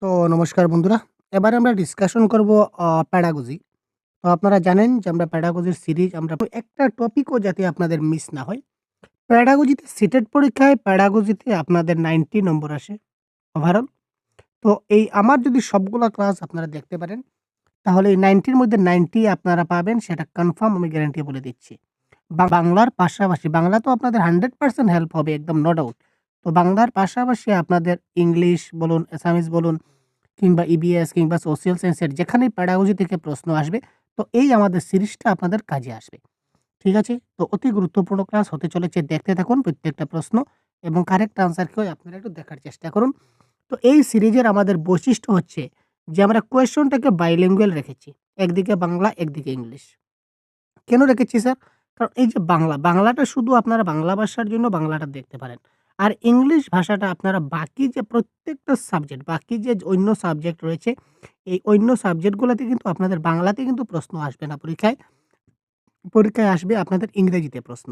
তো নমস্কার বন্ধুরা। এবারে আমরা ডিসকাশন করব প্যাডাগজি। তো আপনারা জানেন যে আমরা প্যাডাগজির সিরিজ আমরা একটা টপিকও যাতে আপনাদের মিস না হয়। প্যাডাগজিতে সিটেট পরীক্ষায় প্যাডাগজিতে আপনাদের 90 নম্বর আসে ওভারঅল। তো এই আমার যদি সবগুলা ক্লাস আপনারা দেখতে পারেন, তাহলে এই 90 র মধ্যে 90 আপনারা পাবেন, সেটা কনফার্ম আমি গ্যারান্টি বলে দিচ্ছি। বাংলার পাশাপাশি বাংলা তো আপনাদের 100% হেল্প হবে একদম নো ডাউট। তো বাংলার পাশাপাশি আপনাদের ইংলিশ বলুন, অ্যাসামিজ বলুন কিংবা ইবিএস কিংবা সোশ্যাল সায়েন্সের যেখানেই প্যাডাগজি থেকে প্রশ্ন আসবে, তো এই আমাদের সিরিজটা আপনাদের কাজে আসবে। ঠিক আছে? তো অতি গুরুত্বপূর্ণ ক্লাস হতে চলেছে। দেখতে থাকুন প্রত্যেকটা প্রশ্ন এবং কারেক্ট আনসারকেও আপনারা একটু দেখার চেষ্টা করুন। তো এই সিরিজের আমাদের বৈশিষ্ট্য হচ্ছে যে আমরা কোয়েশনটাকে বাইলিঙ্গুয়াল রেখেছি। একদিকে বাংলা, একদিকে ইংলিশ। কেন রেখেছি স্যার? কারণ এই যে বাংলাটা শুধু আপনারা বাংলা ভাষার জন্য বাংলাটা দেখতে পারেন। আর ইংলিশ ভাষাটা আপনারা বাকি যে প্রত্যেকটা সাবজেক্ট, বাকি যে অন্য সাবজেক্ট রয়েছে, এই অন্য সাবজেক্টগুলাতে কিন্তু আপনাদের বাংলাতে কিন্তু প্রশ্ন আসবে না পরীক্ষায়। পরীক্ষায় আসবে আপনাদের ইংরেজিতে প্রশ্ন।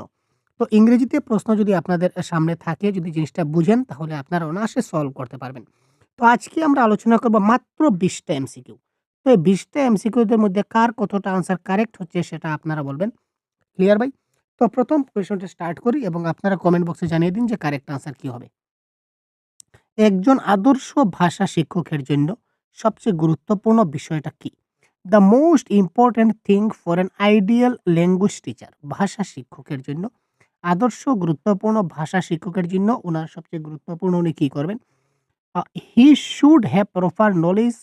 তো ইংরেজিতে প্রশ্ন যদি আপনাদের সামনে থাকে, যদি জিনিসটা বুঝেন, তাহলে আপনারা অনায়াসে সলভ করতে পারবেন। তো আজকে আমরা আলোচনা করব মাত্র ২০ টা এমসিকিউ। তো এই ২০ টা এমসিকিউ দের মধ্যে কার কতটা আনসার কারেক্ট হচ্ছে সেটা আপনারা বলবেন। ক্লিয়ার ভাই? তো ১ম কোয়েশনটা স্টার্ট করি এবং আপনারা কমেন্ট বক্সে জানিয়ে দিন যে কারেক্ট আনসার কি হবে। একজন আদর্শ ভাষা শিক্ষকের জন্য সবচেয়ে গুরুত্বপূর্ণ বিষয়টা কি? The most important thing for an ideal language teacher. ভাষা শিক্ষকের জন্য আদর্শ গুরুত্বপূর্ণ ভাষা শিক্ষকের জন্য উনার সবচেয়ে গুরুত্বপূর্ণ উনি কি করবেন? He should have proper knowledge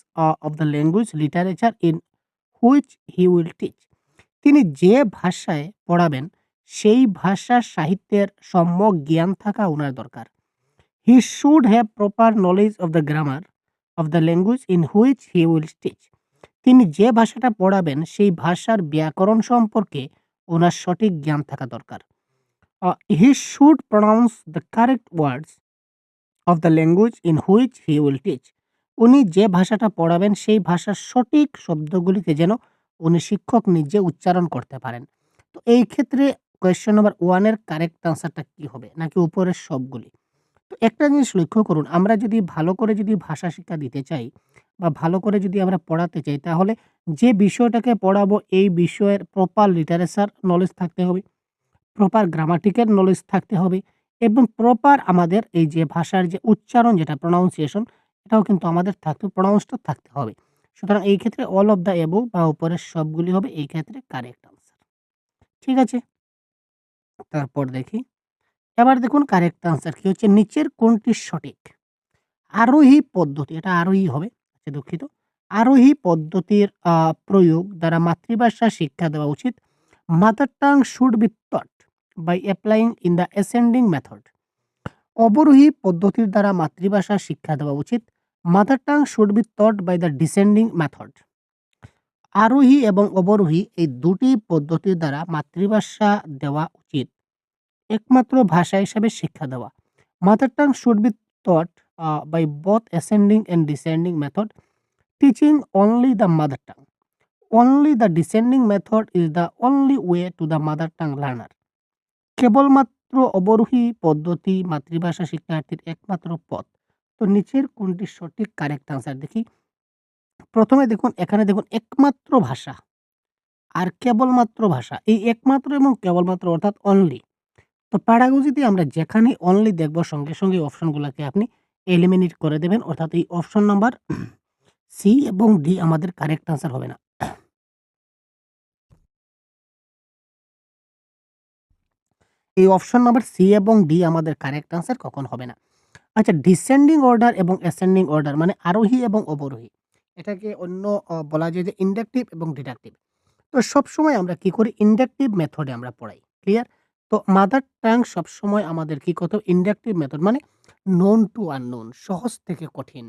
of the language literature in which he will teach. তিনি যে ভাষায় পড়াবেন সেই ভাষার সাহিত্যের সম্যক জ্ঞান থাকা উনার দরকার। He should have proper knowledge of the grammar of the language in which he will teach. তিনি যে ভাষাটা পড়াবেন সেই ভাষার ব্যাকরণ সম্পর্কে ওনার সঠিক জ্ঞান থাকা দরকার। He should pronounce the correct words of the language in which he will teach. উনি যে ভাষাটা পড়াবেন সেই ভাষার সঠিক শব্দগুলিকে যেন উনি শিক্ষক নিজে উচ্চারণ করতে পারেন। তো এই ক্ষেত্রে কোয়েশ্চেন নাম্বার 1 এর কারেক্ট আনসারটা কি হবে? নাকি উপরের সবগুলি? তো একটা জিনিস লক্ষ্য করুন, আমরা যদি ভালো করে যদি ভাষা শিক্ষা দিতে চাই বা ভালো করে যদি আমরা পড়াতে চাই, তাহলে যে বিষয়টাকে পড়াবো এই বিষয়ের প্রপার লিটারেচার নলেজ থাকতে হবে। প্রপার গ্রামাটিক্যাল নলেজ থাকতে হবে এবং প্রপার আমাদের এই যে ভাষার যে উচ্চারণ যেটা প্রনাউন্সিয়েশন, এটাও কিন্তু আমাদের প্রনাউন্সটা থাকতে হবে। সুতরাং এই ক্ষেত্রে অল অফ দ্য অ্যাবভ বা উপরের সবগুলি হবে এই ক্ষেত্রে কারেক্ট আনসার। ঠিক আছে? তারপর দেখি। এবার দেখুন কারেক্ট আনসার কি হচ্ছে, নিচের কোনটি সঠিক? আরোহী পদ্ধতি, এটা আরোহী হবে। আচ্ছা দুঃখিত। আরোহী পদ্ধতির প্রয়োগ দ্বারা মাতৃভাষা শিক্ষা দেওয়া উচিত। Mother tongue should be taught by applying in the ascending method. অবরোহী পদ্ধতির দ্বারা মাতৃভাষা শিক্ষা দেওয়া উচিত। Mother tongue should be taught by the descending method. আরোহী এবং অবরোহী এই দুটি পদ্ধতির দ্বারা মাতৃভাষা দেওয়া উচিত। একমাত্র ভাষা হিসাবে শিক্ষা দেওয়া। Mother tongue should be taught by both ascending and descending method, teaching only the mother tongue. Only the descending method is the only way to the mother tongue learner. কেবলমাত্র অবরোহী পদ্ধতি মাতৃভাষা শিক্ষার্থীর একমাত্র পথ। তো নিচের কোনটি সঠিক কারেক্ট আনসার দেখি। প্রথমে দেখুন, এখানে দেখুন একমাত্র ভাষা আর কেবলমাত্র ভাষা। এই একমাত্র এবং কেবলমাত্র অর্থাৎ অনলি। তো প্যাডাগজিতে আমরা যেখানেই অনলি দেখব সঙ্গে, সঙ্গে অপশনগুলাকে আপনি এলিমিনেট করে দেবেন। অর্থাৎ এই অপশন নাম্বার সি এবং ডি আমাদের কারেক্ট আনসার হবে না। এই অপশন নাম্বার সি এবং ডি আমাদের কারেক্ট আনসার কখন হবে না। আচ্ছা, ডিসেন্ডিং অর্ডার এবং অ্যাসেন্ডিং অর্ডার মানে আরোহী এবং অবরোহী। এটাকে অন্য বলা যায় যে ইন্ডাকটিভ এবং ডিডাকটিভ। তো সবসময় আমরা কি করি? ইন্ডাকটিভ মেথডে আমরা পড়াই। ক্লিয়ার? তো মাদার টাং সবসময় আমাদের কি করতে হবে? ইন্ডাকটিভ মেথড মানে নোন টু আননোন, সহজ থেকে কঠিন।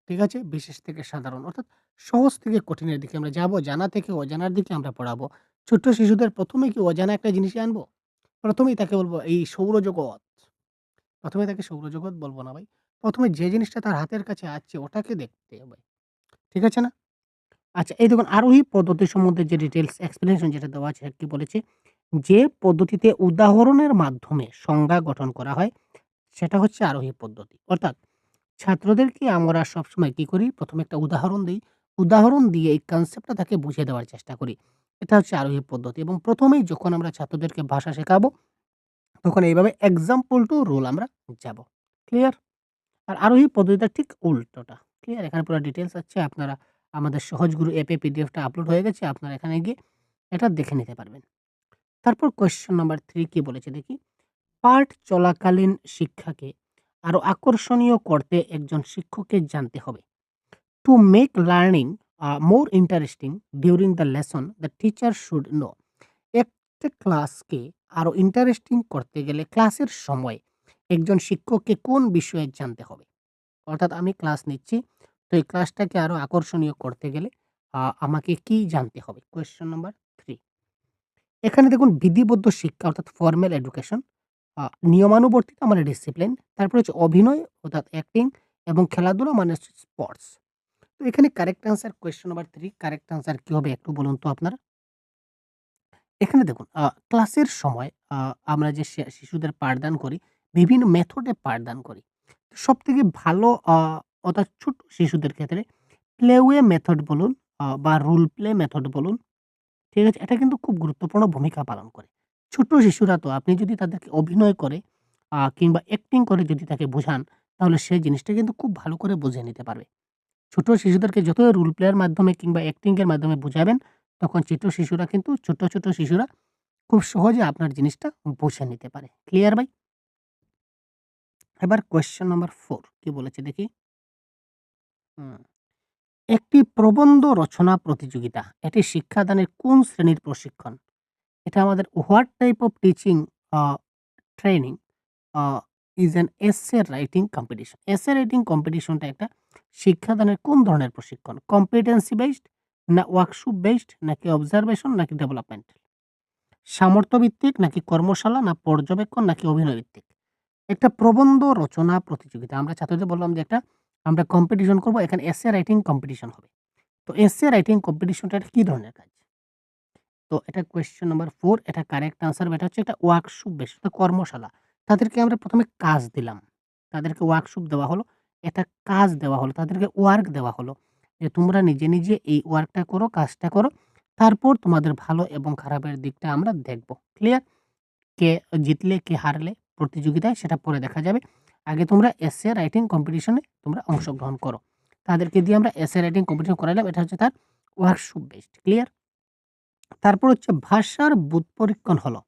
ঠিক আছে? বিশেষ থেকে সাধারণ। অর্থাৎ সহজ থেকে কঠিনের দিকে আমরা যাবো, জানা থেকে অজানার দিকে আমরা পড়াবো। ছোট্ট শিশুদের ১ম এ কি অজানা একটা জিনিসই আনবো? ১ম এই তাকে বলব এই সৌরজগৎ। ১ম এ তাকে সৌরজগৎ বলব না ভাই। ১ম এ যে জিনিসটা তার হাতের কাছে আছে ওটাকে দেখতে হবে। ঠিক আছে না? আচ্ছা, এই দেখুন আরোহী পদ্ধতি সম্বন্ধে যে ডিটেইলস এক্সপ্লেনেশন যেটা দেওয়া আছে কি বলেছে? যে পদ্ধতিতে উদাহরণের মাধ্যমে সংজ্ঞা গঠন করা হয় সেটা হচ্ছে আরোহী পদ্ধতি। অর্থাৎ ছাত্রদেরকে আমরা সবসময় কি করি? ১ম এ একটা উদাহরণ দেই। উদাহরণ দিয়ে এই কনসেপ্টটা তাকে বুঝিয়ে দেওয়ার চেষ্টা করি। এটা হচ্ছে আরোহী পদ্ধতি এবং ১ম এই যখন আমরা ছাত্রদেরকে ভাষা শেখাবো, তখন এইভাবে এক্সাম্পল টু রুল আমরা যাবো। ক্লিয়ার? আর আরোহী পদ্ধতিটা ঠিক উল্টোটা। ক্লিয়ার? এখানে পুরা ডিটেইলস আছে। আপনারা আমাদের সহজগুরু অ্যাপে পিডিএফটা আপলোড হয়ে গেছে। আপনারা এখানে গিয়ে এটা দেখে নিতে পারবেন। তারপর কোয়েশ্চেন নাম্বার ৩ কি বলেছে দেখি? পাঠ চলাকালীন শিক্ষাকে আরো আকর্ষণীয় করতে একজন শিক্ষকের জানতে হবে। To make learning more interesting during the lesson, the teacher should know. একটা ক্লাসকে আরো ইন্টারেস্টিং করতে গেলে ক্লাসের সময় একজন শিক্ষককে কোন বিষয়ে জানতে হবে? অর্থাৎ আমি ক্লাস নিচ্ছি। তো এই ক্লাসটাকে আরো আকর্ষণীয় করতে গেলে আমাকে কি জানতে হবে? কোয়েশ্চেন নাম্বার 3 এখানে দেখুন বিধিবদ্ধ শিক্ষা অর্থাৎ ফর্মাল এডুকেশন, আ নিয়মানুবর্তিতা মানে ডিসিপ্লিন, তারপরে হচ্ছে অভিনয় অর্থাৎ অ্যাক্টিং এবং খেলাধুলা মানে হচ্ছে স্পোর্টস। তো এখানে correct answer question number 3 correct answer কি হবে একটু বলুন তো আপনারা? এখানে দেখুন ক্লাসের সময় আমরা যে শিশুদের পাঠদান করি, বিভিন্ন মেথডে পাঠদান করি। সবথেকে ভালো অর্থাৎ ছোট শিশুদের ক্ষেত্রে প্লে ওয়ে মেথড বলুন বা রোল প্লে মেথড বলুন, ঠিক আছে? এটা কিন্তু খুব গুরুত্বপূর্ণ ভূমিকা পালন করে। ছোট শিশুরা তো আপনি যদি তাদেরকে অভিনয় করে কিংবা অ্যাক্টিং করে যদি তাকে বোঝান, তাহলে সেই জিনিসটা কিন্তু খুব ভালো করে বুঝে নিতে পারবে। ছোট শিশুদেরকে যত রোল প্লে এর মাধ্যমে কিংবা অ্যাক্টিং এর মাধ্যমে বুঝাবেন, তখন ছোট শিশুরা খুব সহজে আপনার জিনিসটা বুঝে নিতে পারে। ক্লিয়ার ভাই? এবার কোয়েশ্চেন নাম্বার 4 কি বলেছে দেখি? হুম। একটি প্রবন্ধ রচনা প্রতিযোগিতা। এটি শিক্ষাদানের কোন শ্রেণীর প্রশিক্ষণ? এটা আমাদের what type of teaching uh training uh is an essay writing competition. Essay writing কম্পিটিশনটা একটা শিক্ষাদানের কোন ধরনের প্রশিক্ষণ? কম্পিটেন্সি বেসড না ওয়ার্কশপ বেসড নাকি অবজারভেশন নাকি ডেভেলপমেন্ট? সামর্থ্য ভিত্তিক নাকি কর্মশালা না পর্যবেক্ষণ নাকি অভিনয় ভিত্তিক? একটা প্রবন্ধ রচনা প্রতিযোগিতা। আমরা ছাত্রদের বললাম যে একটা আমরা কম্পিটিশন করব। এখানে এসে রাইটিং কম্পিটিশন হবে। তো এসে রাইটিং কম্পিটিশনটা এটা কি ধরনের কাজ? তো এটা কোয়েশ্চেন নাম্বার 4 এটা কারেক্ট আনসার এটা হচ্ছে একটা ওয়ার্কশপ বেস একটা কর্মশালা। তাদেরকে আমরা ১ম এ কাজ দিলাম। তাদেরকে ওয়ার্কশপ দেওয়া হলো। একটা কাজ দেওয়া হলো। তাদেরকে ওয়ার্ক দেওয়া হলো। যে তোমরা নিজে এই ওয়ার্কটা করো, কাজটা করো। তারপর তোমাদের ভালো এবং খারাপের দিকটা আমরা দেখব। ক্লিয়ার? কে জিতলে, কে হারলে প্রতিযোগিতায় সেটা পরে দেখা যাবে। আগে তোমরা এসে রাইটিং কম্পিটিশনে তোমরা অংশগ্রহণ করো। তাদেরকে দিয়ে আমরা এসে রাইটিং কম্পিটিশন করাইলাম। এটা হচ্ছে তার ওয়ার্কশপ বেসড। ক্লিয়ার? তারপর হচ্ছে ভাষার বুৎপরীক্ষণ হলো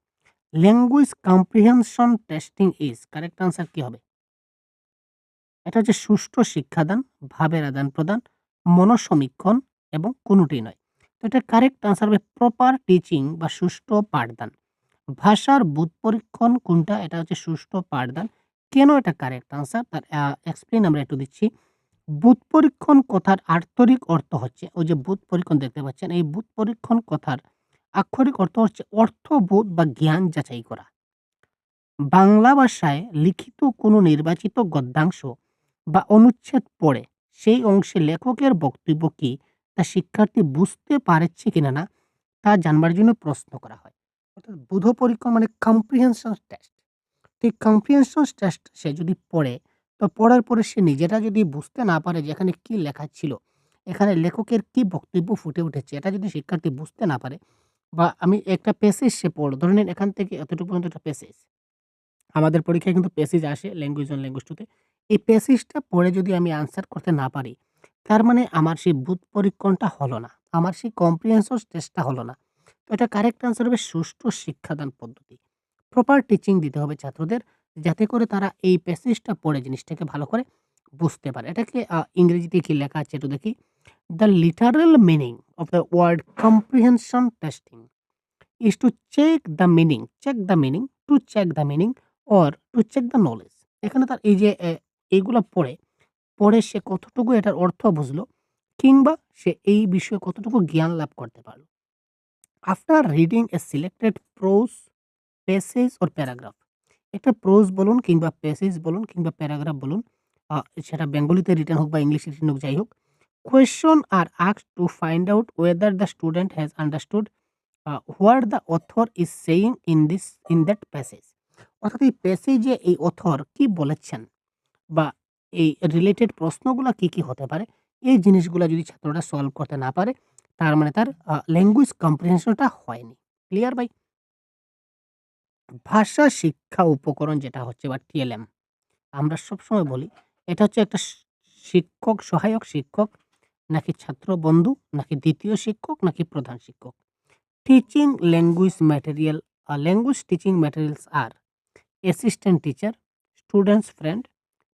language comprehension testing is correct answer কি হবে? এটা হচ্ছে সুষ্ঠু শিক্ষাদান, ভাবের আদান-প্রদান, মনোসমীক্ষণ এবং কোনটিই নয়। তো এটার কারেক্ট আনসার হবে প্রপার টিচিং বা সুষ্ঠু পাঠদান। ভাষার বুৎপরীক্ষণ কোনটা? এটা হচ্ছে সুষ্ঠু পাঠদান। কেন এটা কারেক্ট আনসার? তার এক্সপ্লেইন আমরা একটু দিচ্ছি। বুৎপরীক্ষণ কথার আক্ষরিক অর্থ হচ্ছে ওই যে বুৎপরীক্ষণ দেখতে পাচ্ছেন, এই বুৎপরীক্ষণ কথার আক্ষরিক অর্থ হচ্ছে অর্থবোধ বা জ্ঞান যাচাই করা। বাংলা ভাষায় লিখিত কোনো নির্বাচিত গদ্যাংশ বা অনুচ্ছেদ পড়ে সেই অংশে লেখকের বক্তব্য কি তা শিক্ষার্থী বুঝতে পারছে কিনা না তা জানবার জন্য প্রশ্ন করা হয়। অর্থাৎ বোধ পরীক্ষা মানে কম্প্রিহেনশন টেস্ট। তো এই কম্প্রিহেনশন টেস্ট সে যদি পড়ে, তো পড়ার পরে সে নিজেটা যদি বুঝতে না পারে যে এখানে কি লেখা ছিল, এখানে লেখকের কি বক্তব্য ফুটে উঠেছে, এটা যদি শিক্ষার্থী বুঝতে না পারে বা আমি একটা প্যাসেজ সে পড়ল, ধরে নিন এখান থেকে এতটুকু পর্যন্ত একটা প্যাসেজ। আমাদের পরীক্ষায় কিন্তু প্যাসেজ আসে ল্যাঙ্গুয়েজ অন ল্যাঙ্গুয়েজ 2 তে। এই প্যাসেজটা পড়ে যদি আমি আনসার করতে না পারি, তার মানে আমার সেই বুথ পরীক্ষণটা হলো না। আমার সেই কম্প্রিহেনশন টেস্টটা হলো না। তো এটা কারেক্ট আনসার হবে সুষ্ঠু শিক্ষাদান পদ্ধতি। প্রপার টিচিং দিতে হবে ছাত্রদের যাতে করে তারা এই প্যাসেজটা পড়ে জিনিসটাকে ভালো করে বুঝতে পারে। এটাকে ইংরেজিতে কি লেখা আছে একটু দেখি। The literal meaning of the word comprehension testing is to check the meaning, to check the meaning or to check the knowledge। এখানে তার এই যে এইগুলা পড়ে সে কতটুকু এটার অর্থ বুঝলো কিংবা সে এই বিষয়ে কতটুকু জ্ঞান লাভ করতে পারলো। After reading a selected pros, passage or paragraph. একটা প্রোজ বলুন কিংবা প্যাসেজ বলুন কিংবা প্যারাগ্রাফ বলুন, সেটা বেঙ্গলিতে রিটেন হোক বা ইংলিশে রিটেন হোক যাই হোক। Question are asked to find out whether the student has understood what the author is saying in that passage। অর্থাৎ এই প্যাসেজে এই অথর কি বলেছেন বা এই রিলেটেড প্রশ্নগুলা কি হতে পারে? এই জিনিসগুলা যদি ছাত্ররা সলভ করতে না পারে, তার মানে তার ল্যাঙ্গুয়েজ কম্প্রিহেনশনটা হয়নি। ক্লিয়ার ভাই? ভাষা শিক্ষা উপকরণ যেটা হচ্ছে বা টিএলএম, আমরা সবসময় বলি এটা হচ্ছে একটা শিক্ষক, সহায়ক শিক্ষক, নাকি ছাত্র বন্ধু, নাকি দ্বিতীয় শিক্ষক, নাকি প্রধান শিক্ষক। Teaching language material language teaching materials আর অ্যাসিস্ট্যান্ট টিচার, স্টুডেন্টস ফ্রেন্ড,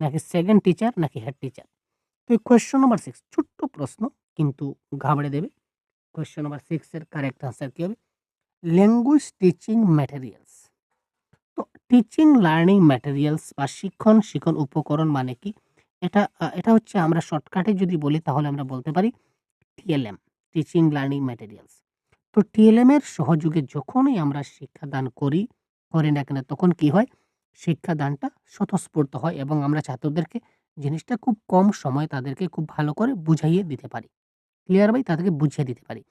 নাকি সেকেন্ড টিচার, নাকি হেড টিচার। তো কোয়েশ্চন নাম্বার 6 ছোট্ট প্রশ্ন কিন্তু ঘাবড়ে দেবে। কোয়েশ্চন নাম্বার 6 এর কারেক্ট আনসার কি হবে? Language teaching materials. তো টিচিং লার্নিং ম্যাটেরিয়ালস বা শিক্ষণ উপকরণ মানে কি? এটা হচ্ছে আমরা শর্টকাটে যদি বলি তাহলে আমরা বলতে পারি টিএলএম, টিচিং লার্নিং ম্যাটেরিয়ালস। তো টিএলএম এর সহযোগে যখনই আমরা শিক্ষাদান করি না কেন তখন কি হয়? শিক্ষাদানটা স্বতঃস্ফূর্ত হয় এবং আমরা ছাত্রদেরকে জিনিসটা খুব কম সময়ে তাদেরকে খুব ভালো করে বুঝাইয়ে দিতে পারি। ক্লিয়ার ভাই? তাদেরকে বুঝিয়ে দিতে পারি।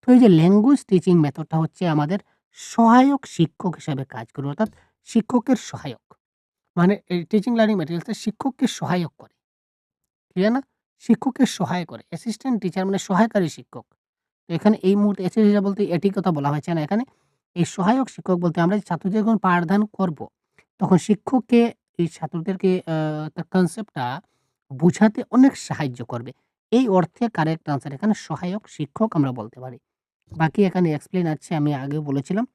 তো এই যে ল্যাঙ্গুয়েজ টিচিং মেথডটা হচ্ছে আমাদের সহায়ক শিক্ষক হিসাবে কাজ করে। অর্থাৎ শিক্ষকের সহায়ক। মানে এই টিচিং লার্নিং ম্যাটেরিয়ালসটা শিক্ষককে সহায়ক করে। ক্লিয়ার না? শিক্ষককে সহায় করে। অ্যাসিস্ট্যান্ট টিচার মানে সহায়কারী শিক্ষক। তো এখানে এই মুহূর্তে অ্যাসিস্ট্যান্ট বলতে এটির কথা বলা হয়েছে না এখানে। এই সহায়ক শিক্ষক বলতে আমরা যে ছাত্রদের যখন পাঠদান করব, তখন শিক্ষককে এই ছাত্রদেরকে তার কনসেপ্টটা বুঝাতে অনেক সাহায্য করবে। এই অর্থে কারেক্ট আনসার এখানে সহায়ক শিক্ষক আমরা বলতে পারি। বাকি এখানে এক্সপ্লেইন আছে আমি আগেও বলেছিলাম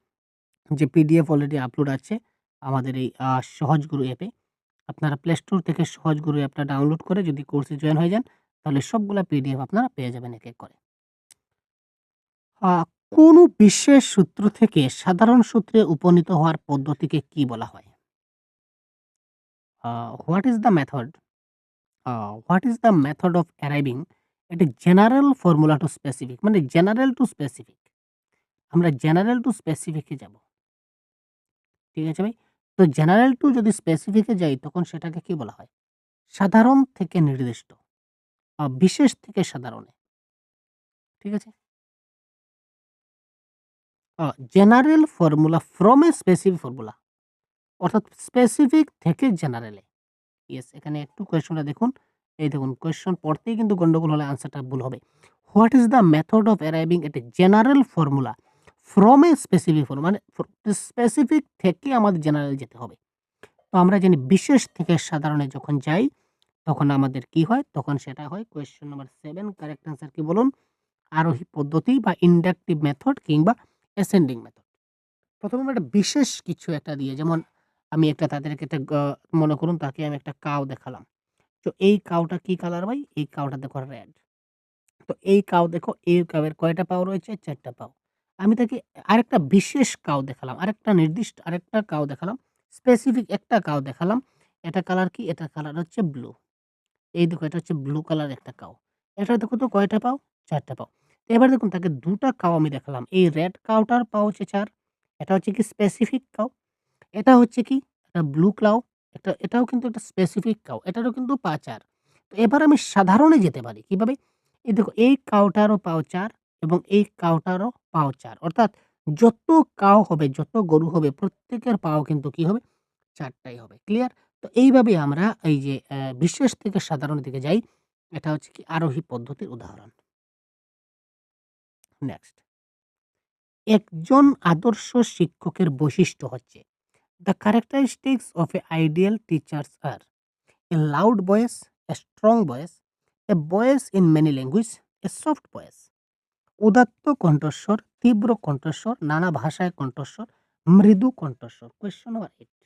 যে পিডিএফ অলরেডি আপলোড আছে আমাদের এই সহজগুরু অ্যাপে। আপনারা প্লে স্টোর থেকে সহজগুরু অ্যাপটা ডাউনলোড করে যদি কোর্সে জয়েন হয়ে যান, তাহলে সবগুলা পিডিএফ আপনারা পেয়ে যাবেন এক করে। আ কোনো বিশেষ সূত্র থেকে সাধারণ সূত্রে উপনীত হওয়ার পদ্ধতিকে কি বলা হয়? Uh what is the method what is the method of arriving at a general formula to specific মানে জেনারেল টু স্পেসিফিক। আমরা জেনারেল টু স্পেসিফিক এ যাব। ঠিক আছে ভাই? তো জেনারেল টু যদি স্পেসিফিক এ যাই তখন সেটাকে কি বলা হয়? সাধারণ থেকে নির্দিষ্ট, বিশেষ থেকে সাধারণে। ঠিক আছে? General formula from a specific formula অর্থাৎ স্পেসিফিক থেকে জেনারেলে। ইয়েস এখানে একটু কোয়েশ্চনটা দেখুন। এই দেখুন কোয়েশ্চন পড়তেই কিন্তু গন্ডগোল হলে আনসারটা ভুল হবে। What is the method of arriving at a general formula from a specific formula মানে স্পেসিফিক থেকে আমাদের জেনারেল যেতে হবে। তো আমরা জানি বিশেষ থেকে সাধারণে যখন যাই তখন আমাদের কি হয়? তখন সেটা হয় কোয়েশ্চন নাম্বার 7 কারেক্ট আনসার কি বলুন? আরোহী পদ্ধতি বা ইন্ডাকটিভ মেথড কিংবা অ্যাসেন্ডিং মেথড। ১ম আমরা একটা বিশেষ কিছু একটা দিয়ে যেমন আমি একটা তাদেরকে একটা মনে করুন তাকে আমি একটা কাউ দেখালাম। তো এই কাউটা কি কালার ভাই? এই কাউটা দেখো রেড। তো এই কাউ দেখো এই কাউয়ের কয়টা পাও রয়েছে? ৪ টা পাও। আমি তাকে আরেকটা বিশেষ কাউ দেখালাম। আরেকটা নির্দিষ্ট আরেকটা কাউ দেখালাম। স্পেসিফিক একটা কাউ দেখালাম। এটা কালার কি? এটার কালার হচ্ছে ব্লু। এই দেখো এটা হচ্ছে ব্লু কালার একটা কাউ। এটা দেখো তো কয়টা পাও? ৪ টা পাও। তো এবার দেখুন তাকে ২ টা কাউ আমি দেখালাম। এই রেড কাউটার পাও হচ্ছে ৪। এটা হচ্ছে কি স্পেসিফিক কাউ। এটা হচ্ছে কি? একটা ব্লু কাউ। এটাও কিন্তু একটা স্পেসিফিক কাউ। এটারও কিন্তু পা ৪। তো এবার আমি সাধারণে যেতে পারি। কিভাবে? এই দেখো এই কাউটারও পাও ৪ এবং এই কাউটারও পাও ৪। অর্থাৎ যত কাউ হবে, যত গরু হবে প্রত্যেকের পাও কিন্তু কি হবে? ৪ টাই হবে। ক্লিয়ার? তো এইভাবে আমরা এই যে বিশেষ থেকে সাধারণের দিকে যাই। এটা হচ্ছে কি আরোহী পদ্ধতির উদাহরণ। নেক্সট। একজন আদর্শ শিক্ষকের বৈশিষ্ট্য হচ্ছে The characteristics of a ideal teachers are a loud voice, a strong voice, a voice in many languages, a soft voice. উদাত্ত কণ্ঠস্বর, তীব্র কণ্ঠস্বর, নানা ভাষায় কণ্ঠস্বর, মৃদু কণ্ঠস্বর। কোয়েশ্চন নাম্বার 8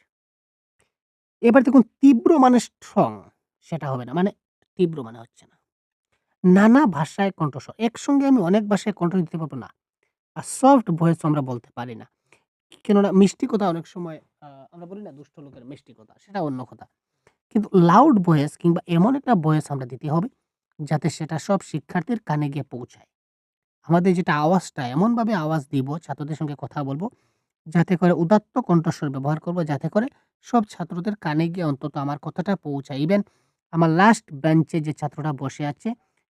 এবার দেখুন তীব্র মানে স্ট্রং সেটা হবে না। মানে তীব্র মানে হচ্ছে না। নানা ভাষায় কণ্ঠস্বর। একসঙ্গে আমি অনেক ভাষায় কণ্ঠ দিতে পারব না। আর সফট ভয়েস আমরা বলতে পারি না। কেননা মিষ্টি কথা অনেক সময় আমরা বলি না দুষ্ট লোকের মিষ্টি কথা, সেটা অন্য কথা। কিন্তু লাউড ভয়েস কিংবা এমন একটা ভয়েস আমরা দিতে হবে যাতে সেটা সব শিক্ষার্থীর কানে গিয়ে পৌঁছায়। আমাদের যেটা আওয়াজটা এমনভাবে আওয়াজ দিব ছাত্রদের সঙ্গে কথা বলব যাতে করে উদাত্ত কণ্ঠস্বর ব্যবহার করব যাতে করে সব ছাত্রদের কানে গিয়ে অন্তত আমার কথাটা পৌঁছায়। ইভেন আমার লাস্ট বেঞ্চে যে ছাত্রটা বসে আছে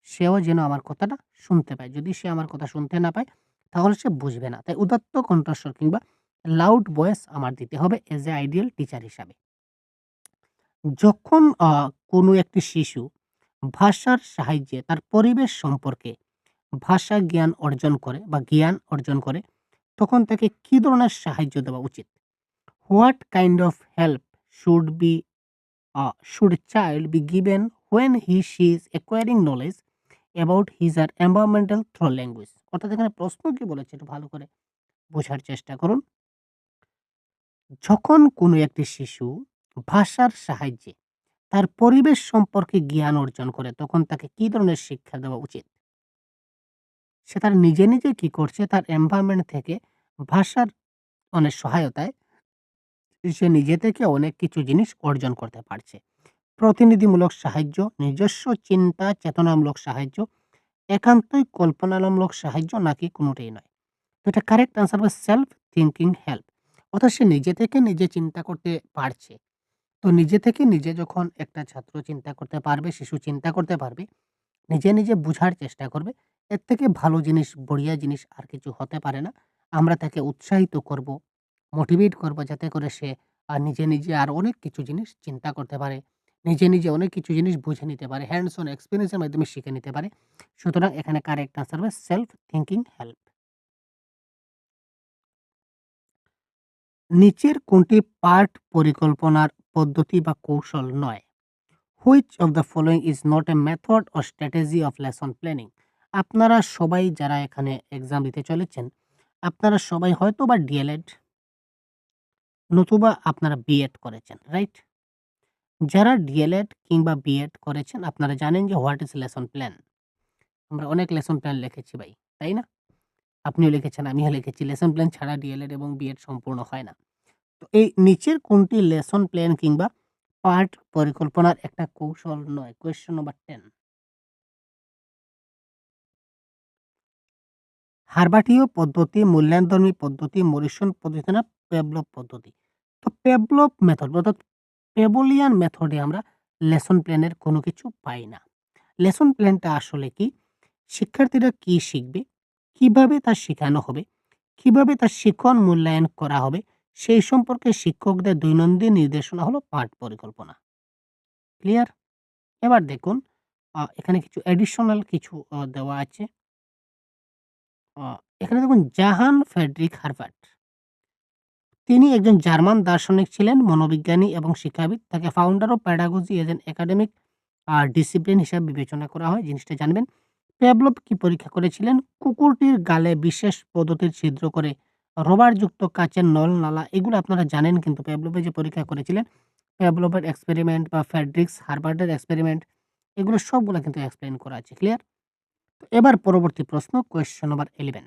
সেও যেন আমার কথাটা শুনতে পায়। যদি সে আমার কথা শুনতে না পায় তাহলে সে বুঝবে না। তাই উদাত্ত কণ্ঠস্বর কিংবা লাউড ভয়েস আমার দিতে হবে এজ এ আইডিয়াল টিচার হিসাবে। যখন কোনো একটি শিশু ভাষার সাহায্যে তার পরিবেশ সম্পর্কে ভাষা জ্ঞান অর্জন করে বা জ্ঞান অর্জন করে, তখন তাকে কি ধরনের সাহায্য দেওয়া উচিত? What kind of help should be should a child be given when she is acquiring knowledge about his or environmental through language? অর্থাৎ এখানে প্রশ্ন কি বলেছে একটু ভালো করে বোঝার চেষ্টা করুন। যখন কোনো একটি শিশু ভাষার সাহায্যে তার পরিবেশ সম্পর্কে জ্ঞান অর্জন করে, তখন তাকে কি ধরনের শিক্ষা দেওয়া উচিত? সে তার নিজে নিজে কি করছে, তার এনভায়রনমেন্ট থেকে ভাষার অনেক সহায়তায় সে নিজে থেকে অনেক কিছু জিনিস অর্জন করতে পারছে। প্রতিনিধিমূলক সাহায্য, নিজস্ব চিন্তা চেতনামূলক সাহায্য, একান্তই কল্পনামূলক সাহায্য, নাকি কোনোটাই নয়? তো এটা কারেক্ট আনসার হবে সেলফ থিংকিং হেল্প। অর্থাৎ সে নিজে থেকে নিজে চিন্তা করতে পারছে। তো নিজে থেকে নিজে যখন একটা ছাত্র চিন্তা করতে পারবে, শিশু চিন্তা করতে পারবে, নিজে নিজে বুঝার চেষ্টা করবে, এর থেকে ভালো জিনিস, বড়িয়া জিনিস আর কিছু হতে পারে না। আমরা তাকে উৎসাহিত করব, মোটিভেট করব, যাতে করে সে নিজে নিজে আর অনেক কিছু জিনিস চিন্তা করতে পারে, নিজে নিজে অনেক কিছু জিনিস বুঝে নিতে পারে, হ্যান্ডস অন এক্সপিরিয়েন্সের মাধ্যমে শিখে নিতে পারে। সুতরাং এখানে কারেক্ট আনসার হবে সেলফ থিংকিং হেল্প। নিচের কোনটি পাঠ পরিকল্পনার পদ্ধতি বা কৌশল নয়? Which of the following is not a method or strategy of lesson planning? আপনারা সবাই যারা এখানে এক্সাম দিতে চলেছেন, আপনারা সবাই হয়তো বা ডিএলএড নতুবা আপনারা বিএড করেছেন, রাইট? যারা ডিএলএড কিংবা বিএড করেছেন, আপনারা জানেন যে হোয়াট ইজ লেসন প্ল্যান। আমরা অনেক লেসন প্ল্যান লিখেছি ভাই, তাই না? আপনিও লিখেছেন, আমিও লিখেছি। লেসন প্ল্যান ছাড়া ডিএলএড এবং বিএড সম্পূর্ণ হয় না। তো এই নিচের কোনটি লেসন প্ল্যান কিংবা পাঠ পরিকল্পনার একটা কৌশল নয়? Question number 10। হার্বাটীয় পদ্ধতি, মূল্যায়নধর্মী পদ্ধতি, মরিসন পদ্ধতি, না পেভলভ পদ্ধতি? তো পেভলভ মেথড অর্থাৎ পেভলিয়ান মেথডে আমরা লেসন প্ল্যানের কোনো কিছু পাই না। লেসন প্ল্যানটা আসলে কি? শিক্ষার্থীরা কি শিখবে, কিভাবে তা শেখানো হবে, কিভাবে তার শিখন মূল্যায়ন করা হবে, সেই সম্পর্কে শিক্ষকদের দৈনন্দিন নির্দেশনা হলো পাঠ পরিকল্পনা। ক্লিয়ার? এবার দেখুন, এখানে কিছু অ্যাডিশনাল কিছু দেওয়া আছে। আ এখানে দেখুন, জাহান ফ্রেডরিক হার্বার্ট। তিনি একজন জার্মান দার্শনিক ছিলেন, মনোবিজ্ঞানী এবং শিক্ষাবিদ। তাকে founder of pedagogy as an academic discipline হিসাবে বিবেচনা করা হয়। জিনিসটা জানবেন। প্যাভলভ কি পরীক্ষা করেছিলেন? কুকুরটির গালে বিশেষ পদ্ধতির ছিদ্র করে রবারযুক্ত কাচের নল-নালা, এগুলো আপনারা জানেন, কিন্তু প্যাভলভের যে পরীক্ষা করেছিলেন, প্যাভলভের এক্সপেরিমেন্ট বা ফ্রেডরিক্স হার্বার্টের এক্সপেরিমেন্ট, এগুলো সবগুলা কিন্তু এক্সপ্লেইন করা আছে। ক্লিয়ার? তো এবার পরবর্তী প্রশ্ন, কোয়েশ্চেন নাম্বার 11।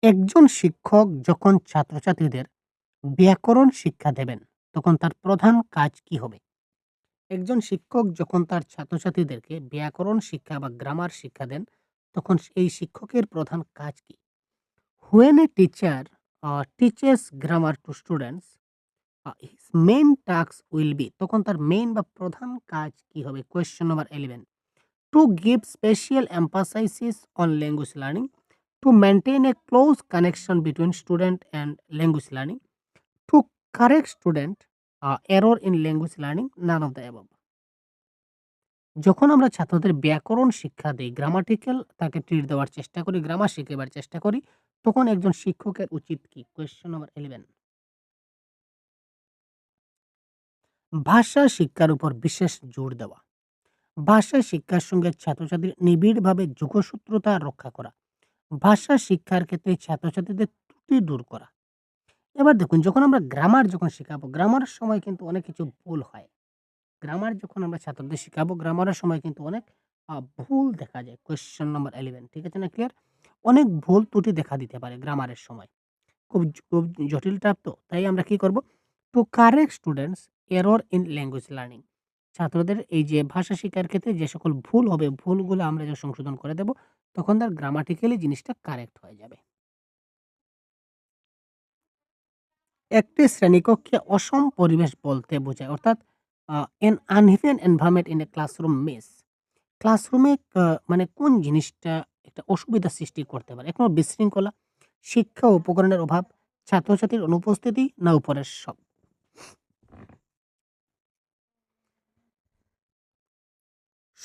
একজন শিক্ষক যখন ছাত্রছাত্রীদের ব্যাকরণ শিক্ষা দেবেন, তখন তার প্রধান কাজ কি হবে? একজন শিক্ষক যখন তার ছাত্রছাত্রীদেরকে ব্যাকরণ শিক্ষা বা গ্রামার শিক্ষা দেন, তখন এই শিক্ষকের প্রধান কাজ কি? When a teacher teaches grammar to students, his main task will be, তখন তার মেইন বা প্রধান কাজ কি হবে? Question number 11। To give special emphasis on language learning, to maintain a close connection between student and language learning, to correct student error in language learning, none of the above. যখন আমরা ছাত্রদের ব্যাকরণ শিক্ষা দেই, গ্রামাটিক্যাল তাকে treat দেওয়ার চেষ্টা করি, গ্রামার শিখাবার চেষ্টা করি, তখন একজন শিক্ষকের উচিত কি? Question number 11। ভাষা শিক্ষার উপর বিশেষ জোর দেওয়া, ভাষা শিক্ষার সঙ্গে ছাত্রছাত্রীর নিবিড়ভাবে যোগসূত্রতা রক্ষা করা, ভাষা শিক্ষার ক্ষেত্রে ছাত্রছাত্রীদের ত্রুটি দূর করা। এবার দেখুন, যখন আমরা গ্রামার যখন শেখাবো, গ্রামারের সময় কিন্তু অনেক কিছু ভুল হয়। গ্রামার যখন আমরা ছাত্রদের শিখাবো, গ্রামারের সময় কিন্তু অনেক ভুল দেখা যায়। কোয়েশ্চেন নাম্বার 11, ঠিক আছে না? ক্লিয়ার? অনেক ভুল ত্রুটি দেখা দিতে পারে গ্রামারের সময়। খুব জটিল টাইপ তো। তাই আমরা কি করব? To correct students error in language learning. ছাত্রদের এই যে ভাষা শিক্ষার ক্ষেত্রে যে সকল ভুল হবে, ভুলগুলো আমরা যখন সংশোধন করে দেব, তখন তার গ্রামাটিক্যালি জিনিসটা কারেক্ট হয়ে যাবে। একটি শ্রেণীকক্ষে অসম পরিবেশ বলতে বোঝায়, অর্থাৎ an uneven environment in a classroom mess। ক্লাসরুমে মানে কোন জিনিসটা একটা অসুবিধা সৃষ্টি করতে পারে? ১ নম্বর বিশৃঙ্খলা, শিক্ষা ও উপকরণের অভাব, ছাত্রছাত্রীর অনুপস্থিতি, না উপরের সব?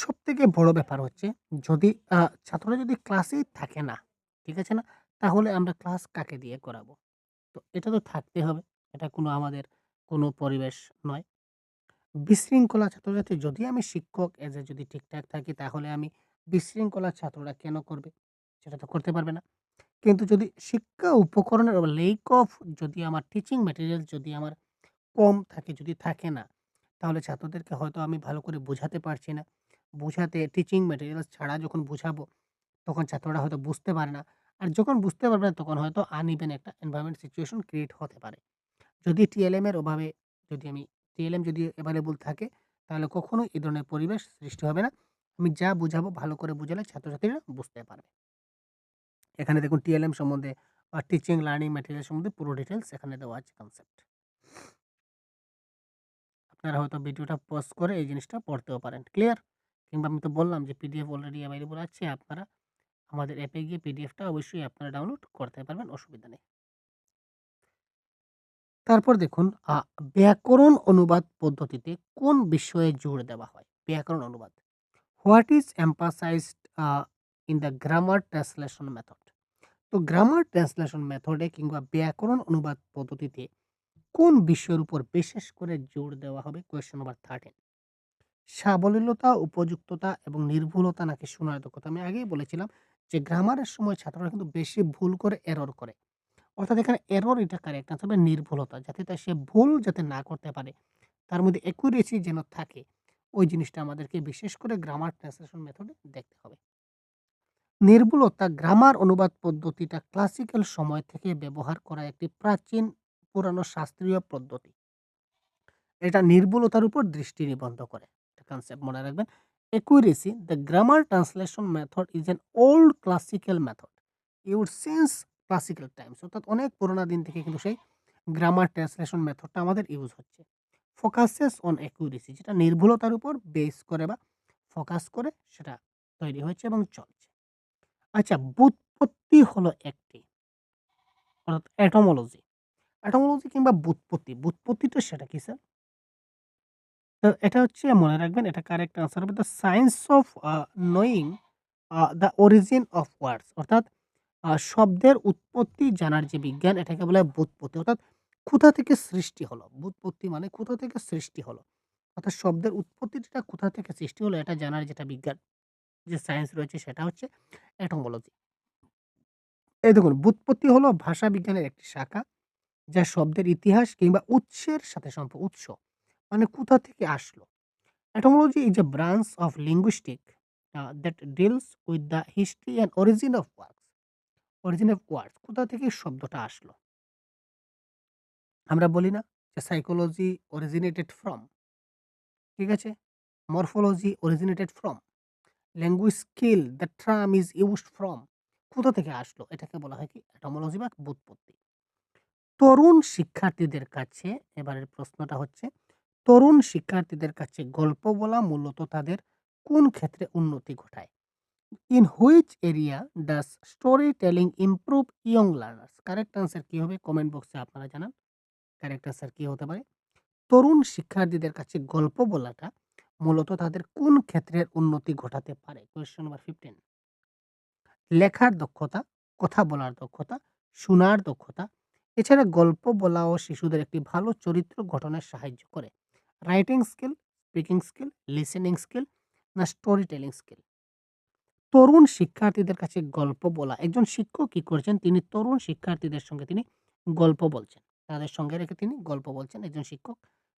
সবথেকে বড় ব্যাপার হচ্ছে যদি ছাত্ররা যদি ক্লাসেই থাকে না, ঠিক আছে না? তাহলে আমরা ক্লাস কাকে দিয়ে করাবো? তো এটা তো থাকতে হবে। এটা কোনো আমাদের কোনো পরিবেশ নয়। বিশৃঙ্খলা ছাত্রছাত্রী যদি আমি শিক্ষক যদি ঠিকঠাক থাকি তাহলে আমি বিশৃঙ্খলা ছাত্ররা কেন করবে? সেটা তো করতে পারবে না। কিন্তু যদি শিক্ষা উপকরণের লেক অফ যদি আমার টিচিং ম্যাটেরিয়াল যদি আমার কম থাকে, যদি থাকে না, তাহলে ছাত্রদেরকে হয়তো আমি ভালো করে বোঝাতে পারছি না। বোঝাতে টিচিং ম্যাটেরিয়ালস ছাড়া যখন বোঝাবো, তখন ছাত্ররা হয়তো বুঝতে পারে না। আর যখন বুঝতে পারবে না, তখন হয়তো আনইভেন একটা এনভায়রনমেন্ট সিচুয়েশন ক্রিয়েট হতে পারে। যদি টিএলএম এর অভাবে যদি আমি টিএলএম যদি এভেইলেবল থাকে, তাহলে কখনোই এই ধরনের পরিবেশ সৃষ্টি হবে না। আমি যা বুঝাবো ভালো করে বুঝালে ছাত্রছাত্রীরা বুঝতে পারবে। এখানে দেখুন টিএলএম সম্বন্ধে টিচিং লার্নিং ম্যাটেরিয়াল সম্বন্ধে পুরো ডিটেইলস এখানে দেওয়া আছে কনসেপ্ট। আপনারা হয়তো ভিডিওটা পজ করে এই জিনিসটা পড়তেও পারেন। ক্লিয়ার? কিংবা আমি তো বললাম যে পিডিএফ অলরেডি এভেইলেবল আছে। আপনারা আমাদের অ্যাপে গিয়ে পিডিএফটা অবশ্যই আপনারা ডাউনলোড করতে পারবেন, অসুবিধা নেই। তারপর দেখুন ব্যাকরণ অনুবাদ পদ্ধতিতে কোন বিষয়ে জোর দেওয়া হয়? ব্যাকরণ অনুবাদ। What is emphasised in the grammar translation method? তো গ্রামার ট্রান্সলেশন মেথডে কিংবা ব্যাকরণ অনুবাদ পদ্ধতিতে কোন বিষয়ের উপর বিশেষ করে জোর দেওয়া হবে? Question number 13। সাবলীলতা, উপযুক্ততা এবং নির্ভুলতা নাকি শোনার দক্ষতা? আমি আগেই বলেছিলাম যে গ্রামারের সময় ছাত্ররা কিন্তু বেশি ভুল করে, এরর করে। অর্থাৎ এখানে এরর এটা কারেক্ট আনসার হবে নির্ভুলতা। যাতে সে ভুল যাতে না করতে পারে। তার মধ্যে অ্যাকুরেসি যেন থাকে। ওই জিনিসটা আমাদেরকে বিশেষ করে গ্রামার ট্রান্সলেশন মেথডে দেখতে হবে। নির্ভুলতা গ্রামার অনুবাদ পদ্ধতিটা ক্লাসিক্যাল সময় থেকে ব্যবহার করা একটি প্রাচীন পুরানো শাস্ত্রীয় পদ্ধতি। এটা নির্ভুলতার উপর দৃষ্টি নিবদ্ধ করে। একটা কনসেপ্ট মনে রাখবেন। Accuracy the grammar translation method is an old classical method used since classical Times. অর্থাৎ অনেক পুরোনো দিন থেকে কিন্তু সেই গ্রামার ট্রান্সলেশন মেথডটা আমাদের ইউজ হচ্ছে। ফোকাসেস অন অ্যাকুরেসি যেটা নির্ভুলতার উপর বেস করে বা ফোকাস করে সেটা তৈরি হয়েছে এবং চলছে। আচ্ছা, ব্যুৎপত্তি হলো একটি, অর্থাৎ এটমোলজি। এটমোলজি কিংবা ব্যুৎপত্তি। ব্যুৎপত্তিটা সেটা কি স্যার? তো এটা হচ্ছে মনে রাখবেন, এটা কারেক্ট আনসার হবে the science of knowing the origin of words. অর্থাৎ শব্দের উৎপত্তি জানার যে বিজ্ঞান, এটাকে বলা হয় ব্যুৎপত্তি। অর্থাৎ কোথা থেকে সৃষ্টি হলো? ব্যুৎপত্তি মানে কোথা থেকে সৃষ্টি হলো? অর্থাৎ শব্দের উৎপত্তিটা কোথা থেকে সৃষ্টি হলো এটা জানার যেটা বিজ্ঞান, যে সায়েন্স রয়েছে সেটা হচ্ছে এটমোলজি। এই দেখুন, ব্যুৎপত্তি হলো ভাষা বিজ্ঞানের একটি শাখা যা শব্দের ইতিহাস কিংবা উৎসের সাথে উৎস মানে কোথা থেকে আসলো। Etymology is a branch of linguistics that deals with the history and origin of words. Origin of words কোথা থেকে শব্দটা আসলো? আমরা বলি না যে সাইকোলজি অরিজিনেটেড ফ্রম, ঠিক আছে? Morphology originated from, language skill the term is used from. কোথা থেকে আসলো? এটাকে বলা হয় কি? এটমোলজি বা ব্যুৎপত্তি। তরুণ শিক্ষার্থীদের কাছে এবারের প্রশ্নটা হচ্ছে, তরুণ শিক্ষার্থীদের কাছে গল্প বলা মূলত তাদের কোন ক্ষেত্রে উন্নতি ঘটায়? In which area does storytelling improve young learners? Correct answer কি হবে? কমেন্ট বক্সে আপনারা জানান। কারেক্ট আনসার কি হতে পারে? তরুণ শিক্ষার্থীদের কাছে গল্প বলাটা মূলত তাদের কোন ক্ষেত্রের উন্নতি ঘটাতে পারে? Question number 15। লেখার দক্ষতা, কথা বলার দক্ষতা, শোনার দক্ষতা, এছাড়া গল্প বলাও শিশুদের একটি ভালো চরিত্র গঠনে সাহায্য করে। Writing skill, speaking skill, listening skill না স্টোরি টেলিং স্কিল? তরুণ শিক্ষার্থীদের কাছে গল্প বলা। একজন শিক্ষক কি করছেন? তিনি তরুণ শিক্ষার্থীদের সঙ্গে তিনি গল্প বলছেন। তাদের সঙ্গে রেখে তিনি গল্প বলছেন একজন শিক্ষক।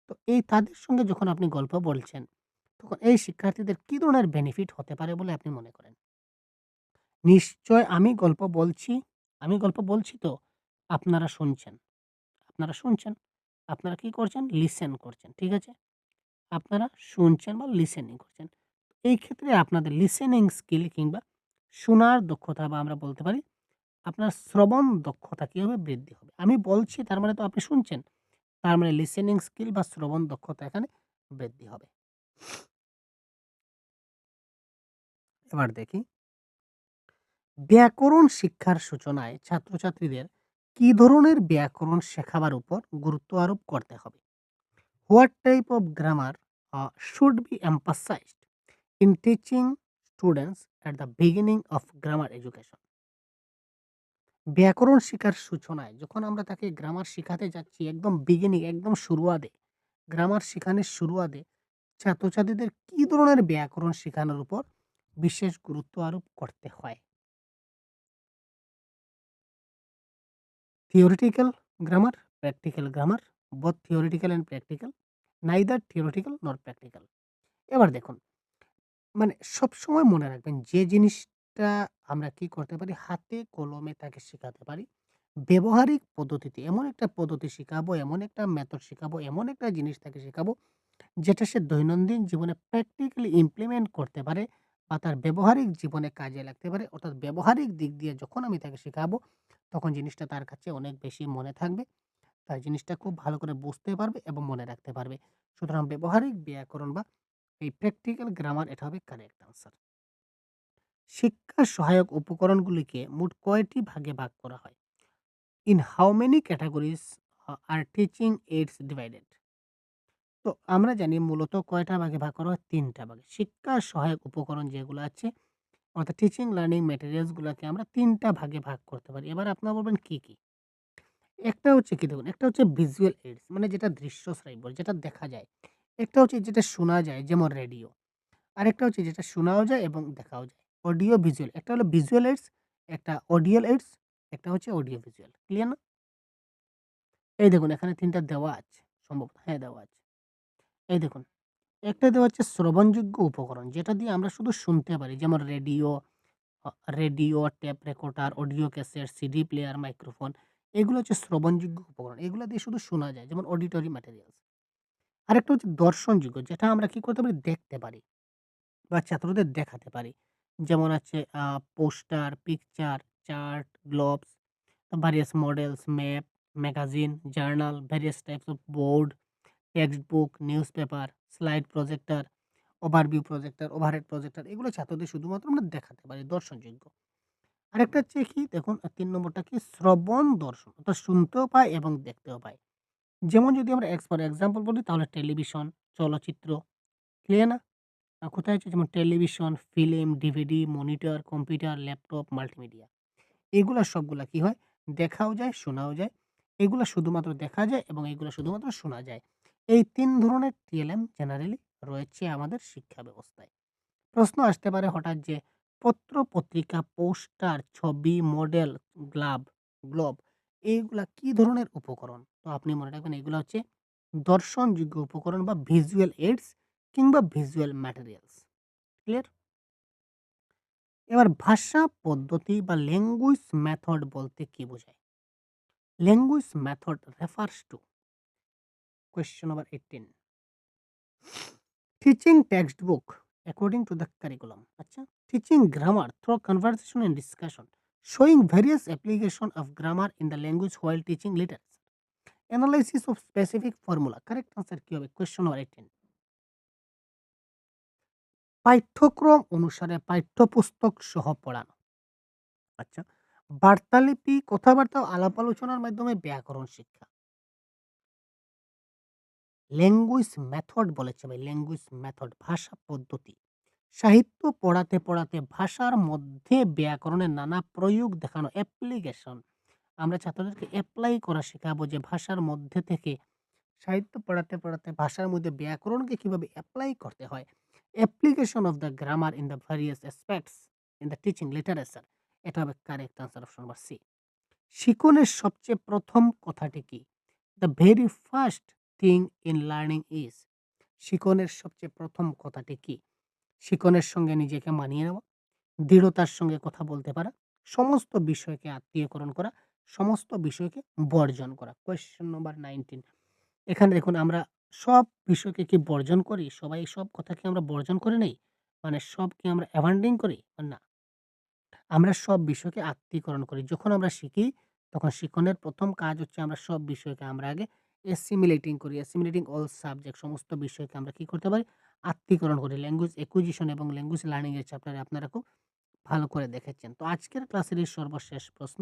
তো এই তাদের সঙ্গে যখন আপনি গল্প বলছেন, তখন এই শিক্ষার্থীদের কি ধরনের বেনিফিট হতে পারে বলে আপনি মনে করেন? নিশ্চয় আমি গল্প বলছি তো আপনারা শুনছেন। আপনারা শুনছেন। আপনারা কি করছেন? লিসেন করছেন। ঠিক আছে? আপনারা শুনছেন বা লিসেনিং করছেন। এই ক্ষেত্রে আপনাদের লিসেনিং স্কিল কিংবা শোনার দক্ষতা বা আমরা বলতে পারি আপনার শ্রবণ দক্ষতা কি হবে? বৃদ্ধি হবে। আমি বলছি তার মানে তো আপনি শুনছেন। তার মানে লিসেনিং স্কিল বা শ্রবণ দক্ষতা এখানে বৃদ্ধি হবে। এবার দেখি, ব্যাকরণ শিক্ষার সূচনায় ছাত্রছাত্রীদের কি ধরনের ব্যাকরণ শেখাবার উপর গুরুত্ব আরোপ করতে হবে? What type of grammar should be emphasised in teaching students at the beginning of grammar education. ব্যাকরণ শিখার সূচনায় যখন আমরা তাকে গ্রামার শিখাতে যাচ্ছি একদম বিগিনিং একদম শুরুয়াতে, গ্রামার শিখানোর শুরুয়াতে ছাত্রছাত্রীদের কি ধরনের ব্যাকরণ শেখানোর উপর বিশেষ গুরুত্ব আরোপ করতে হয়? Theoretical grammar, practical grammar, both theoretical and practical, neither theoretical nor practical। এবার দেখুন, মানে সবসময় মনে রাখবেন যে জিনিসটা আমরা কি করতে পারি হাতে কলমে তাকে শেখাতে পারি। ব্যবহারিক পদ্ধতিতে এমন একটা পদ্ধতি শিখাবো, এমন একটা মেথড শিখাবো, এমন একটা জিনিস তাকে শেখাবো যেটা সে দৈনন্দিন জীবনে প্র্যাকটিক্যালি ইমপ্লিমেন্ট করতে পারে বা তার ব্যবহারিক জীবনে কাজে লাগতে পারে। অর্থাৎ ব্যবহারিক দিক দিয়ে যখন আমি তাকে শেখাবো তখন জিনিসটা তার কাছে অনেক বেশি মনে থাকবে। তার জিনিসটা খুব ভালো করে বুঝতে পারবে এবং মনে রাখতে পারবে। সুতরাং ব্যবহারিক ব্যাকরণ বা এই প্র্যাকটিক্যাল গ্রামার এটা হবে কারেক্ট আনসার। শিক্ষা সহায়ক উপকরণগুলিকে মোট কয়টি ভাগে ভাগ করা হয়? In how many categories are teaching aids divided? তো আমরা জানি মূলত কয়টা ভাগে ভাগ করা হয়? ৩ টা ভাগে। শিক্ষা সহায়ক উপকরণ যেগুলো আছে অর্থাৎ টিচিং লার্নিং ম্যাটেরিয়ালস গুলাকে আমরা ৩ টা ভাগে ভাগ করতে পারি। এবার আপনারা বলবেন কি, কি? একটা হচ্ছে কি দেখুন, একটা হচ্ছে ভিজুয়াল এইডস মানে যেটা দৃশ্য শ্রাব্য যেটা দেখা যায়। একটা হচ্ছে যেটা শোনা যায় যেমন রেডিও। আরেকটা হচ্ছে যেটা শোনাও যায় এবং দেখাও যায়। Audio visual. একটা হলো ভিজুয়াল এইডস, একটা অডিয়াল এইডস, একটা হচ্ছে অডিও ভিজুয়াল। ক্লিয়ার না? এই দেখুন এখানে ৩ টা দেওয়া আছে। সম্ভবত হ্যাঁ, দেওয়া আছে। এই দেখুন, একটা দেওয়া হচ্ছে শ্রবণযোগ্য উপকরণ যেটা দিয়ে আমরা শুধু শুনতে পারি যেমন radio, radio, tape recorder, audio cassette, CD player, microphone. এগুলো হচ্ছে শ্রবণযোগ্য উপকরণ। এগুলো দিয়ে শুধু শোনা যায় যেমন অডিটরি ম্যাটেরিয়ালস। আরেকটা হচ্ছে দর্শনযোগ্য যেটা আমরা কি করতে পারি? দেখতে পারি বা ছাত্রদের দেখাতে পারি। যেমন আছে poster, picture, chart, Globes, various models, map, magazine, journal, various types of board, textbook, newspaper, slide projector, overview projector, overhead projector এগুলো ছাত্রদের শুধুমাত্র আমরা দেখাতে পারি, দর্শনযোগ্য। আরেকটা হচ্ছে কি দেখুন ৩ নম্বরটা কি শ্রবণ দর্শন অর্থাৎ শুনতেও পায় এবং দেখতেও পায়। যেমন যদি আমরা ফর এক্সাম্পল বলি তাহলে টেলিভিশন, চলচ্চিত্র, ক্লিয়ার না? কোথায় আছে যেমন television, film, DVD, monitor, computer, laptop, multimedia. এগুলা সবগুলা কি হয়? দেখাও যায়, শোনাও যায়। এগুলা শুধুমাত্র দেখা যায় এবং এগুলা শুধুমাত্র শোনা যায়। এই ৩ ধরনের টিএলএম জেনারেলি রয়েছে আমাদের শিক্ষা ব্যবস্থায়। প্রশ্ন আসতে পারে হঠাৎ যে পত্র, পত্রিকা, পোস্টার, ছবি, মডেল, গ্লোব এইগুলা কি ধরনের উপকরণ? তো আপনি মনে রাখবেন এগুলা হচ্ছে দর্শনযোগ্য উপকরণ বা ভিজুয়াল এইডস কিংবা ভিজুয়াল ম্যাটেরিয়ালস। ক্লিয়ার? এবার ভাষা পদ্ধতি বা ল্যাঙ্গুয়েজ মেথড বলতে কি বোঝায়? Language method refers to question number 18 teaching textbook according to the curriculum। আচ্ছা, teaching grammar through conversation and discussion, showing various application of grammar in the language while teaching literature, analysis of specific formula। correct answer কি হবে? Question number 18 পাঠ্যক্রম অনুসারে পাঠ্যপুস্তক সহ পড়ানো। আচ্ছা, বার্তালিপি, কথাবার্তা ও আলাপ আলোচনার মাধ্যমে ব্যাকরণ শিক্ষা। ল্যাঙ্গুয়েজ মেথড বলেছে ভাই, ল্যাঙ্গুয়েজ মেথড ভাষা পদ্ধতি। সাহিত্য পড়াতে, পড়াতে ভাষার মধ্যে ব্যাকরণের নানা প্রয়োগ দেখানো অ্যাপ্লিকেশন। আমরা ছাত্রদেরকে এপ্লাই করা শেখাবো যে ভাষার মধ্যে থেকে সাহিত্য পড়াতে, পড়াতে ভাষার মধ্যে ব্যাকরণকে কিভাবে এপ্লাই করতে হয়। Application of the grammar in the various aspects in the teaching literature. এটা হবে correct answer option number C. শিকনের সবচেয়ে প্রথম কথাটি কি? The very first thing in learning is. শিকনের সবচেয়ে প্রথম কথাটি কি? শিকনের সঙ্গে নিজেকে মানিয়ে নেওয়া, দৃঢ়তার সঙ্গে কথা বলতে পারা, সমস্ত বিষয়কে আত্মীয়করণ করা, সমস্ত বিষয়কে বর্জন করা। কোয়েশ্চেন নম্বর 19 এখানে দেখুন আমরা সব বিষয়কে কি বর্জন করি? সবাই সব কথাকে আমরা বর্জন করে নেই? মানে সবকে আমরা অ্যাভয়েডিং করি? না। আমরা সব বিষয়কে আত্মীকরণ করি। যখন আমরা শিখি তখন শিখনের ১ম কাজ হচ্ছে আমরা সব বিষয়কে আমরা আগে অ্যাসিমিলেটিং করি। অ্যাসিমিলেটিং অল সাবজেক্ট সমস্ত বিষয়কে আমরা কি করতে পারি? আত্মীকরণ করি। ল্যাঙ্গুয়েজ অ্যাকুইজিশন এবং ল্যাঙ্গুয়েজ লার্নিং এর চ্যাপ্টারে আপনারা খুব ভালো করে দেখেছেন। তো আজকের ক্লাসের এই সর্বশেষ প্রশ্ন,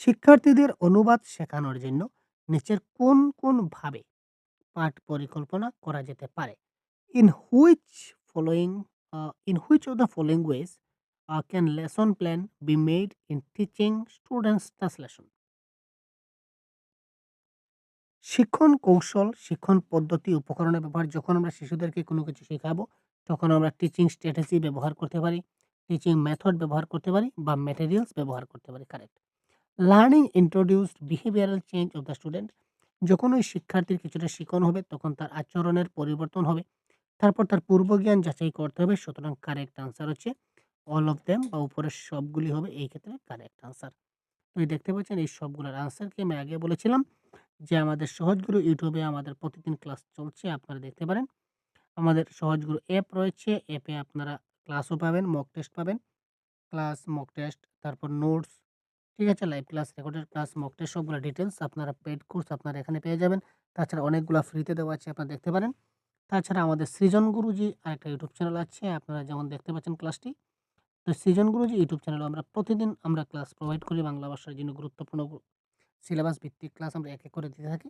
শিক্ষার্থীদের অনুবাদ শেখানোর জন্য নিচের কোন ভাবে পাঠ পরিকল্পনা করা যেতে পারে? In which following in which of the following ways can lesson plan be made in teaching students translation? শিক্ষণ কৌশল, শিক্ষণ পদ্ধতি, উপকরণের ব্যবহার যখন আমরা শিশুদেরকে কোনো কিছু শেখাবো, তখন আমরা টিচিং স্ট্র্যাটেজি ব্যবহার করতে পারি, টিচিং মেথড ব্যবহার করতে পারি বা ম্যাটেরিয়ালস ব্যবহার করতে পারি। Correct. Learning introduced behavioural change of the student, যখন ওই শিক্ষার্থীর কিছুটা শিখন হবে তখন তার আচরণের পরিবর্তন হবে। তারপর তার পূর্বজ্ঞান যাচাই করতে হবে। সুতরাং কারেক্ট আনসার হচ্ছে অল অফ দেম বা উপরের সবগুলি হবে এই ক্ষেত্রে কারেক্ট আনসার। তো এই দেখতে পাচ্ছেন এই সবগুলোর আনসারকে আমি আগে বলেছিলাম যে আমাদের সহজগুরু ইউটিউবে আমাদের প্রতিদিন ক্লাস চলছে, আপনারা দেখতে পারেন। আমাদের সহজগুরু অ্যাপ রয়েছে, অ্যাপে আপনারা ক্লাসও পাবেন, মক টেস্ট পাবেন, ক্লাস, মক টেস্ট, তারপর নোটস, ঠিক আছে? Live class, recorded class, mock test সবগুলা ডিটেইলস আপনারা পেইড কোর্স আপনারা এখানে পেয়ে যাবেন। তাছাড়া অনেকগুলা ফ্রিতে দেওয়া আছে, আপনারা দেখতে পারেন। তাছাড়া আমাদের সৃজন গুরুজি আরেকটা ইউটিউব চ্যানেল আছে, আপনারা যেমন দেখতে পাচ্ছেন ক্লাসটি। তো সৃজন গুরুজি ইউটিউব চ্যানেলে আমরা প্রতিদিন আমরা ক্লাস প্রোভাইড করি বাংলা ভাষার জন্য গুরুত্বপূর্ণ সিলেবাস ভিত্তিক ক্লাস আমরা এক, এক করে দিতে থাকি।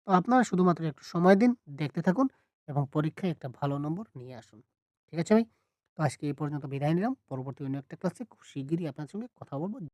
তো আপনারা শুধুমাত্র একটু সময় দিন, দেখতে থাকুন এবং পরীক্ষায় একটা ভালো নম্বর নিয়ে আসুন। ঠিক আছে ভাই? তো আজকে এই পর্যন্ত বিদায় নিলাম। পরবর্তী অন্য একটা ক্লাসে খুব শিগগিরই আপনার সঙ্গে কথা বলব।